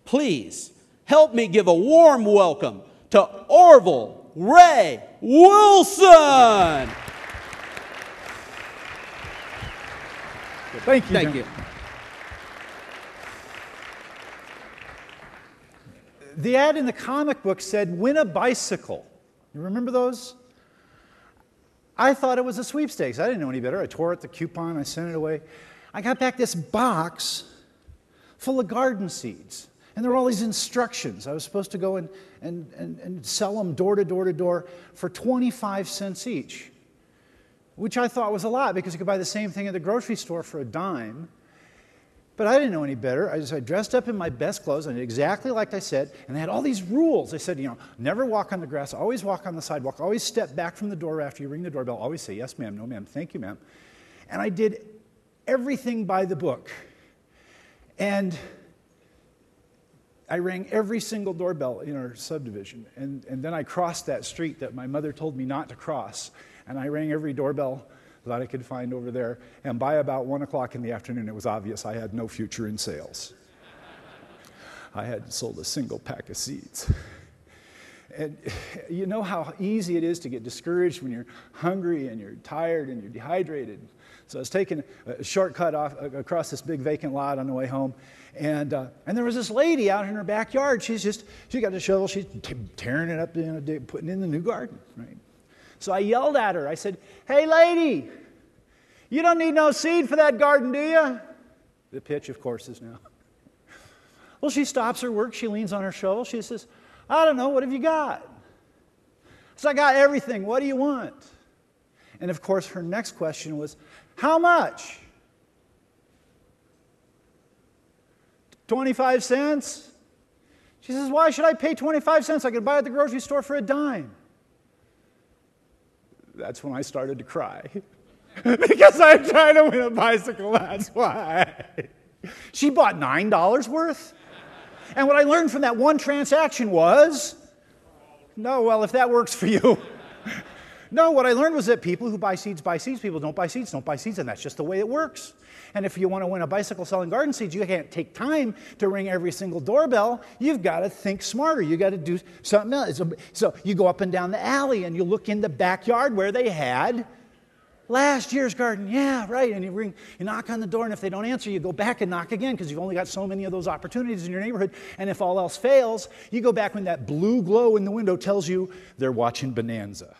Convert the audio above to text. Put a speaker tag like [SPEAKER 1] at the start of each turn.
[SPEAKER 1] Please help me give a warm welcome to Orvel Ray Wilson.
[SPEAKER 2] Thank you.
[SPEAKER 1] Thank you.
[SPEAKER 2] The ad in the comic book said, "Win a bicycle." You remember those? I thought it was a sweepstakes. I didn't know any better. I tore out the coupon. I sent it away. I got back this box full of garden seeds. And there were all these instructions. I was supposed to go and sell them door to door to door for 25 cents each, which I thought was a lot because you could buy the same thing at the grocery store for a dime. But I didn't know any better. I dressed up in my best clothes. I did exactly like I said. And they had all these rules. They said, never walk on the grass. Always walk on the sidewalk. Always step back from the door after you ring the doorbell. Always say, "Yes, ma'am. No, ma'am. Thank you, ma'am." And I did everything by the book. And I rang every single doorbell in our subdivision. And then I crossed that street that my mother told me not to cross. And I rang every doorbell that I could find over there. And by about 1 o'clock in the afternoon, it was obvious I had no future in sales. I hadn't sold a single pack of seeds. And you know how easy it is to get discouraged when you're hungry and you're tired and you're dehydrated. So I was taking a shortcut across this big vacant lot on the way home. And there was this lady out in her backyard. She got a shovel. She's tearing it up, putting in the new garden, right? So I yelled at her. I said, "Hey, lady, you don't need no seed for that garden, do you?" The pitch, of course, is now. Well, she stops her work. She leans on her shovel. She says, "I don't know. What have you got?" So "I got everything. What do you want?" And, of course, her next question was, "How much?" 25 cents? She says, "Why should I pay 25 cents? I could buy it at the grocery store for a dime." That's when I started to cry. Because I'm trying to win a bicycle, that's why. She bought $9 worth. And what I learned from that one transaction was, no, well, if that works for you. No, what I learned was that people who buy seeds, people don't buy seeds, and that's just the way it works. And if you want to win a bicycle selling garden seeds, you can't take time to ring every single doorbell. You've got to think smarter. You've got to do something else. So you go up and down the alley, and you look in the backyard where they had last year's garden. Yeah, right. And you knock on the door, and if they don't answer, you go back and knock again because you've only got so many of those opportunities in your neighborhood. And if all else fails, you go back when that blue glow in the window tells you they're watching Bonanza.